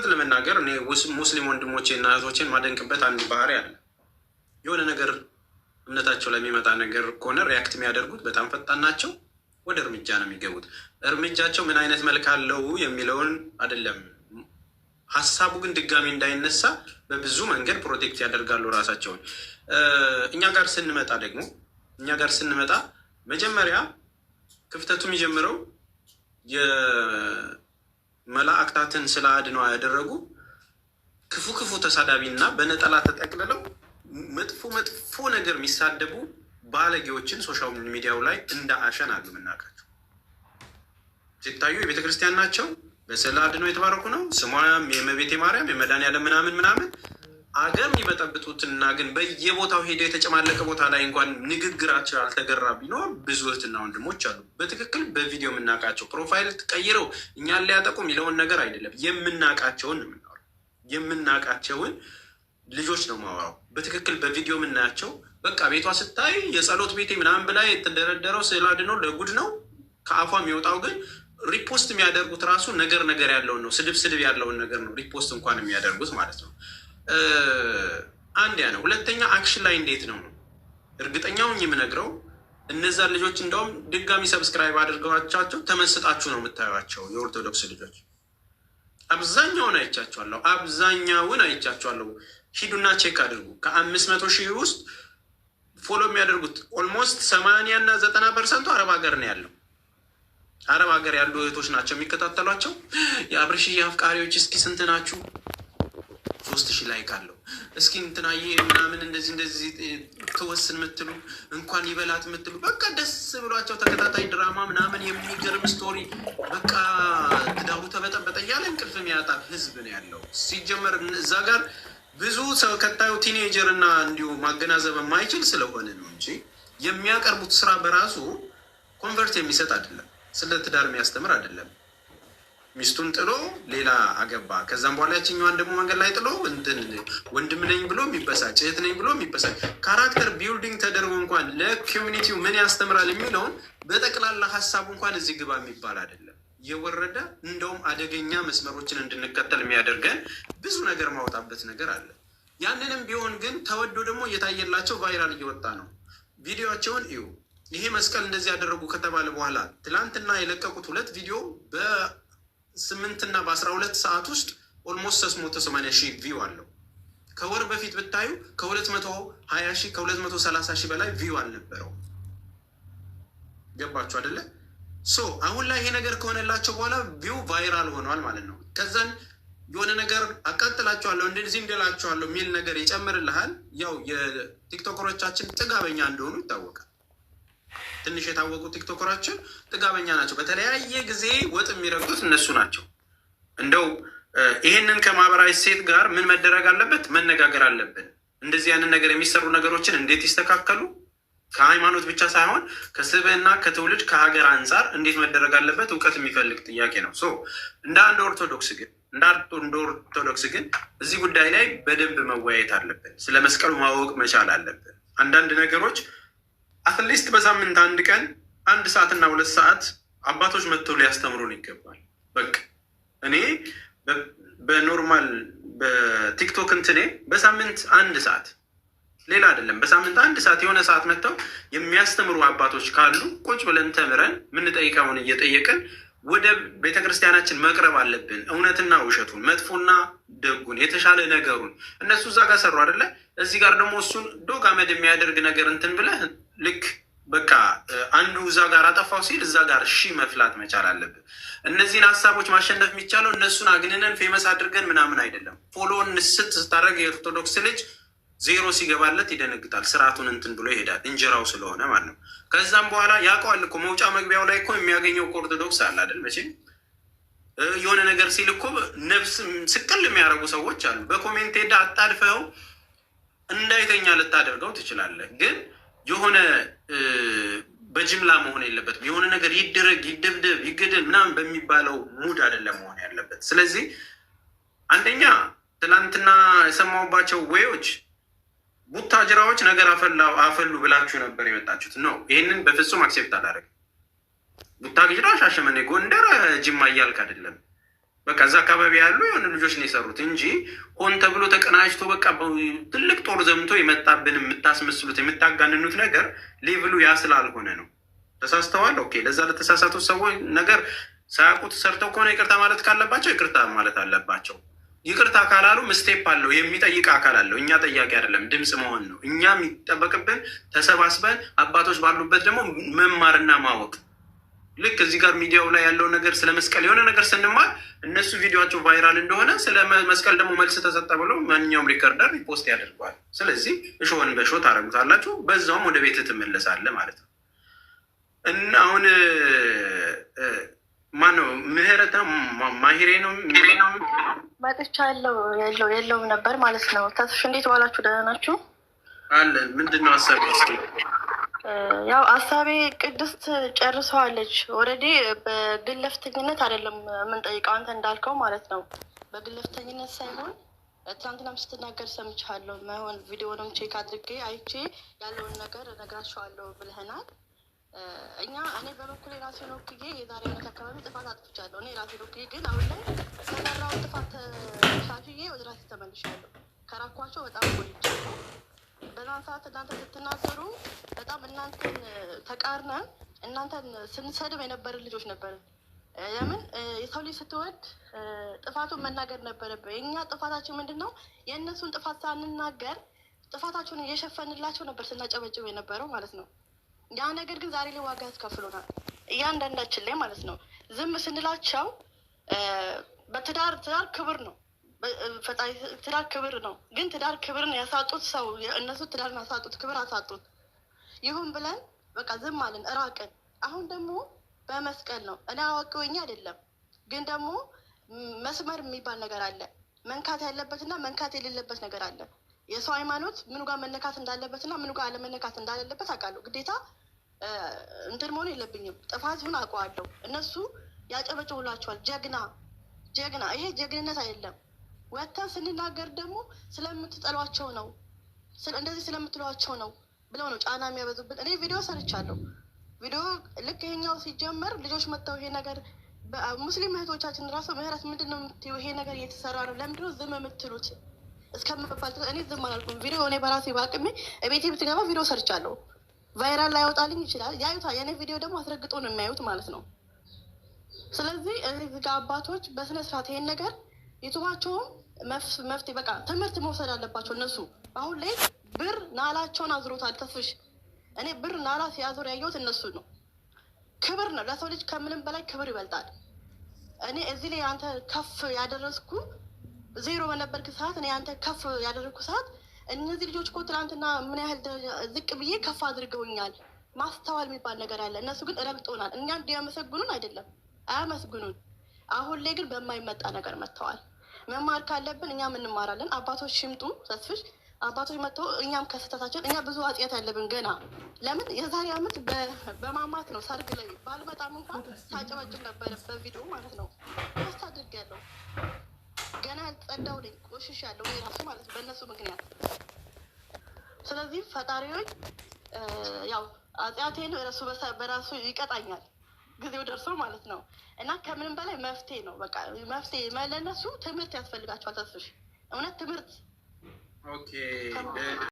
እውነት ለመናገር እኔ ሙስሊም ወንድሞቼና እህቶቼን ማደንቅበት አንድ ባህሪ አለ። የሆነ ነገር እምነታቸው ላይ የሚመጣ ነገር ከሆነ ሪያክት የሚያደርጉት በጣም ፈጣን ናቸው። ወደ እርምጃ ነው የሚገቡት። እርምጃቸው ምን አይነት መልክ አለው የሚለውን አይደለም፣ ሀሳቡ ግን ድጋሚ እንዳይነሳ በብዙ መንገድ ፕሮቴክት ያደርጋሉ ራሳቸውን። እኛ ጋር ስንመጣ መጀመሪያ ክፍተቱ የሚጀምረው የመላእክታትን ስለ አድነዋ ያደረጉ ክፉ ተሳዳቢ እና በነጠላ ተጠቅልለው መጥፎ ነገር የሚሳደቡ ባለጌዎችን ሶሻል ሚዲያው ላይ እንደ አሸን አሉ የምናውቃቸው። ሲታዩ የቤተ ክርስቲያን ናቸው፣ በስዕለ አድኖ የተባረኩ ነው፣ ስሟም የእመቤቴ ማርያም የመድኃኒዓለም ምናምን አገር የሚበጠብጡትና ግን በየቦታው ሄደው የተጨማለቀ ቦታ ላይ እንኳን ንግግራቸው ያልተገራ ቢኖር ብዙ እህትና ወንድሞች አሉ። በትክክል በቪዲዮ የምናውቃቸው ፕሮፋይል ቀይረው እኛን ሊያጠቁ የሚለውን ነገር አይደለም፣ የምናውቃቸውን ነው የምናወራው። የምናውቃቸውን ልጆች ነው ማወራው። በትክክል በቪዲዮ የምናያቸው በቃ ቤቷ ስታይ የጸሎት ቤቴ ምናምን ብላ የተደረደረው ስዕለ አድኖ ለጉድ ነው። ከአፏ የሚወጣው ግን ሪፖስት የሚያደርጉት ራሱ ነገር ያለውን ነው፣ ስድብ ያለውን ነገር ነው ሪፖስት እንኳን የሚያደርጉት ማለት ነው። አንድ ያ ነው። ሁለተኛ አክሽን ላይ እንዴት ነው እርግጠኛውን የምነግረው እነዛን ልጆች እንደውም ድጋሚ ሰብስክራይብ አድርገዋቻቸው ተመስጣችሁ ነው የምታዩቸው። የኦርቶዶክስ ልጆች አብዛኛውን አይቻቸዋለሁ። ሂዱና ቼክ አድርጉ። ከ500,000 ውስጥ ፎሎ የሚያደርጉት ኦልሞስት 80 እና 90% አረብ ሀገር ነው ያለው። አረብ ሀገር ያሉ እህቶች ናቸው የሚከታተሏቸው። የአብርሽዬ አፍቃሪዎች እስኪ ስንት ናችሁ? 3,000 ላይክ አለው። እስኪ እንትናዬ ምናምን እንደዚህ ትወስን የምትሉ እንኳን ይበላት የምትሉ በቃ ደስ ብሏቸው ተከታታይ ድራማ ምናምን የሚገርም ስቶሪ በቃ ትዳሩ ተበጠበጠ እያለ እንቅልፍ የሚያጣ ህዝብ ነው ያለው። ሲጀመር እዛ ጋር ብዙ ሰው ከታዩ ቲኔጀር እና እንዲሁ ማገናዘብ የማይችል ስለሆነ ነው እንጂ የሚያቀርቡት ስራ በራሱ ኮንቨርት የሚሰጥ አይደለም። ስለ ትዳር የሚያስተምር አይደለም። ሚስቱን ጥሎ ሌላ አገባ፣ ከዛም በኋላ ያችኛዋን ደግሞ መንገድ ላይ ጥሎ ወንድም ነኝ ብሎ የሚበሳጭ እህት ነኝ ብሎ የሚበሳጭ ካራክተር ቢልዲንግ ተደርጎ እንኳን ለኮሚኒቲው ምን ያስተምራል የሚለውን በጠቅላላ ሀሳቡ እንኳን እዚህ ግባ የሚባል አይደለም። የወረደ እንደውም አደገኛ መስመሮችን እንድንከተል የሚያደርገን ብዙ ነገር ማውጣበት ነገር አለ። ያንንም ቢሆን ግን ተወዶ ደግሞ እየታየላቸው ቫይራል እየወጣ ነው። ቪዲዮቸውን እዩ። ይሄ መስቀል እንደዚህ ያደረጉ ከተባለ በኋላ ትላንትና የለቀቁት 2 ቪዲዮ በ8 እና በ12 ሰዓት ውስጥ ኦልሞስት 380,000 ቪው አለው። ከወር በፊት ብታዩ ከ220,000 ከ230,000 በላይ ቪው አልነበረው። ገባችሁ አይደለ? አሁን ላይ ይሄ ነገር ከሆነላቸው በኋላ ቪው ቫይራል ሆኗል ማለት ነው። ከዛን የሆነ ነገር አቃጥላቸዋለሁ እንደዚህ እንደላቸዋለሁ የሚል ነገር ይጨምርልሃል። ያው የቲክቶከሮቻችን ጥጋበኛ እንደሆኑ ይታወቃል። ትንሽ የታወቁ ቲክቶከራችን ጥጋበኛ ናቸው። በተለያየ ጊዜ ወጥ የሚረግጡት እነሱ ናቸው። እንደው ይህንን ከማህበራዊ ሴት ጋር ምን መደረግ አለበት? መነጋገር አለብን። እንደዚህ ያንን ነገር የሚሰሩ ነገሮችን እንዴት ይስተካከሉ? ከሃይማኖት ብቻ ሳይሆን ከስብዕና፣ ከትውልድ፣ ከሀገር አንጻር እንዴት መደረግ አለበት? እውቀት የሚፈልግ ጥያቄ ነው። እንደ አንድ ኦርቶዶክስ ግን እዚህ ጉዳይ ላይ በደንብ መወያየት አለብን። ስለ መስቀሉ ማወቅ መቻል አለብን። አንዳንድ ነገሮች አትሊስት በሳምንት 1 ቀን 1 ሰዓት እና 2 ሰዓት አባቶች መጥተው ሊያስተምሩን ይገባል። በቃ እኔ በኖርማል በቲክቶክ እንትኔ በሳምንት 1 ሰዓት ሌላ አይደለም፣ በሳምንት 1 ሰዓት የሆነ ሰዓት መጥተው የሚያስተምሩ አባቶች ካሉ ቁጭ ብለን ተምረን የምንጠይቀውን እየጠየቅን ወደ ቤተክርስቲያናችን መቅረብ አለብን። እውነትና ውሸቱን፣ መጥፎና ደጉን፣ የተሻለ ነገሩን እነሱ እዛ ጋር ሰሩ አይደለ? እዚህ ጋር ደግሞ እሱን ዶግ አመድ የሚያደርግ ነገር እንትን ብለህ ልክ በቃ አንዱ እዛ ጋር አጠፋው ሲል እዛ ጋር መፍላት መቻል አለብን። እነዚህን ሀሳቦች ማሸነፍ የሚቻለው እነሱን አግንነን ፌመስ አድርገን ምናምን አይደለም። ፎሎን ስታደርግ የኦርቶዶክስ ልጅ 0 ሲገባለት ይደነግጣል። ስርዓቱን እንትን ብሎ ይሄዳል፣ እንጀራው ስለሆነ ማለት ነው። ከዛም በኋላ ያውቀዋል እኮ መውጫ መግቢያው ላይ እኮ የሚያገኘው ኦርቶዶክስ አለ አይደል? መቼም የሆነ ነገር ሲል እኮ ነፍስ ስቅል የሚያደርጉ ሰዎች አሉ። በኮሜንት ሄዳ አጣድፈው እንዳይተኛ ልታደርገው ትችላለህ። ግን የሆነ በጅምላ መሆን የለበትም። የሆነ ነገር ይደረግ፣ ይደብደብ፣ ይገደል ምናምን በሚባለው ሙድ አይደለም መሆን ያለበት። ስለዚህ አንደኛ ትናንትና የሰማሁባቸው ወዮች ቡታጅራዎች ነገር አፈሉ ብላችሁ ነበር የመጣችሁት። ነው ይህንን በፍጹም አክሴፕት አላደረግም። ቡታጅራ፣ ሻሸመኔ፣ ጎንደር፣ ጅማ እያልክ አይደለም። በቃ እዛ አካባቢ ያሉ የሆነ ልጆች ነው የሰሩት እንጂ ሆን ተብሎ ተቀናጅቶ በቃ ትልቅ ጦር ዘምቶ የመጣብን የምታስመስሉት የምታጋንኑት ነገር ሌቭሉ ያ ስላልሆነ ነው። ተሳስተዋል። ኦኬ፣ ለዛ ለተሳሳቱት ሰዎች ነገር ሳያውቁት ሰርተው ከሆነ ይቅርታ ማለት ካለባቸው ይቅርታ ማለት አለባቸው። ይቅርታ ካላሉ ምስቴፕ አለው፣ የሚጠይቅ አካል አለው። እኛ ጠያቂ አይደለም፣ ድምፅ መሆን ነው። እኛ የሚጠበቅብን ተሰባስበን አባቶች ባሉበት ደግሞ መማርና ማወቅ። ልክ እዚህ ጋር ሚዲያው ላይ ያለው ነገር ስለ መስቀል የሆነ ነገር ስንማር እነሱ ቪዲዮቸው ቫይራል እንደሆነ ስለ መስቀል ደግሞ መልስ ተሰጠ ብሎ ማንኛውም ሪከርደር ሪፖስት ያደርገዋል። ስለዚህ እሾህን በእሾህ ታደርጉታላችሁ፣ በዛውም ወደ ቤት ትመለሳለህ ማለት ነው። እና አሁን ማነው ምህረት ማሂሬ ነው መጥቻለሁ። የለውም ነበር ማለት ነው። ተስሽ እንዴት ዋላችሁ? ደህና ናችሁ? አለ። ምንድን ነው ሀሳብ? ያው ሀሳቤ ቅድስት ጨርሰዋለች ኦልሬዲ። በግለፍተኝነት አይደለም የምንጠይቀው አንተ እንዳልከው ማለት ነው። በግለፍተኝነት ሳይሆን ትናንትናም ስትናገር ሰምቻለሁ። መሆን ቪዲዮንም ቼክ አድርጌ አይቼ ያለውን ነገር እነግራቸዋለሁ ብለህናል። እኔ በበኩል የራሴን ወክዬ የዛሬ ዓመት አካባቢ ጥፋት አጥፍቻለሁ። እኔ የራሴን ወክዬ ግን አሁን ላይ ከሰራው ጥፋት ሻሽዬ ወደ ራሴ ተመልሻለሁ። ከራኳቸው በጣም ቆይቻለሁ። በዛን ሰዓት እናንተ ስትናገሩ በጣም እናንተን ተቃርነን እናንተን ስንሰድብ የነበርን ልጆች ነበርን። ለምን የሰው ልጅ ስትወድ ጥፋቱን መናገር ነበረብን። የእኛ ጥፋታችን ምንድን ነው? የእነሱን ጥፋት ሳንናገር ጥፋታቸውን እየሸፈንላቸው ነበር ስናጨበጭብ የነበረው ማለት ነው። ያ ነገር ግን ዛሬ ላይ ዋጋ ያስከፍሎናል፣ እያንዳንዳችን ላይ ማለት ነው። ዝም ስንላቸው በትዳር ክብር ነው፣ ትዳር ክብር ነው። ግን ትዳር ክብርን ያሳጡት ሰው እነሱ ትዳርን ያሳጡት፣ ክብር አሳጡት። ይሁን ብለን በቃ ዝም አለን፣ እራቅን። አሁን ደግሞ በመስቀል ነው። እኔ አዋቂውኛ አይደለም፣ ግን ደግሞ መስመር የሚባል ነገር አለ። መንካት ያለበትና መንካት የሌለበት ነገር አለ። የሰው ሃይማኖት ምኑ ጋር መነካት እንዳለበትና ምኑ ጋር አለመነካት እንዳለበት አውቃለሁ። ግዴታ እንትን መሆን የለብኝም። ጥፋቱን አውቀዋለሁ። እነሱ ያጨበጭቡላቸዋል። ጀግና ይሄ ጀግንነት አይደለም። ወጥተን ስንናገር ደግሞ ስለምትጠሏቸው ነው፣ እንደዚህ ስለምትሏቸው ነው ብለው ነው ጫና የሚያበዙብን። እኔ ቪዲዮ ሰርቻለሁ። ቪዲዮ ልክ ይሄኛው ሲጀመር ልጆች መጥተው ይሄ ነገር ሙስሊም እህቶቻችን ራሱ ምህረት ምንድን ነው የምትይው? ይሄ ነገር እየተሰራ ነው፣ ለምንድን ነው ዝም የምትሉት እስከምባል እኔ ዝም አላልኩም። ቪዲዮ እኔ በራሴ በአቅሜ ቤቴ ብትገባ ቪዲዮ ሰርቻለሁ። ቫይራል ላይወጣልኝ ይችላል፣ ያዩታል። የኔ ቪዲዮ ደግሞ አስረግጦ ነው የሚያዩት ማለት ነው። ስለዚህ እዚህ ጋር አባቶች በስነ ስርዓት ይሄን ነገር ዩቱባቸውም መፍትሄ በቃ ትምህርት መውሰድ አለባቸው። እነሱ አሁን ላይ ብር ናላቸውን አዝሮታል። ተስፍሽ እኔ ብር ናላ ሲያዞር ያየሁት እነሱ ነው። ክብር ነው ለሰው ልጅ ከምንም በላይ ክብር ይበልጣል። እኔ እዚህ ላይ አንተ ከፍ ያደረስኩ ዜሮ በነበርክ ሰዓት እኔ አንተ ከፍ ያደረግኩ ሰዓት እነዚህ ልጆች እኮ ትናንትና ምን ያህል ዝቅ ብዬ ከፍ አድርገውኛል። ማስተዋል የሚባል ነገር አለ። እነሱ ግን ረግጦናል። እኛ እንዲያመሰግኑን አይደለም አያመስግኑን። አሁን ላይ ግን በማይመጣ ነገር መጥተዋል። መማር ካለብን እኛም እንማራለን። አባቶች ሽምጡ ተስፍሽ አባቶች መጥተው እኛም ከስህተታችን እኛ ብዙ አጥያት ያለብን ገና ለምን የዛሬ ዓመት በማማት ነው ሰርግ ላይ ባልመጣም እንኳን ታጨበጭብ ነበረ በቪዲዮ ማለት ነው። ፖስት አድርጌያለሁ። ገና ያልጸዳው ነኝ ቆሽሽ ያለው ራሱ ማለት ነው በእነሱ ምክንያት። ስለዚህ ፈጣሪዎች ያው አጥያቴን እረሱ በራሱ ይቀጣኛል ጊዜው ደርሶ ማለት ነው። እና ከምንም በላይ መፍትሄ ነው። በቃ መፍትሄ ለእነሱ ትምህርት ያስፈልጋቸዋል። ተስፍሽ እውነት ትምህርት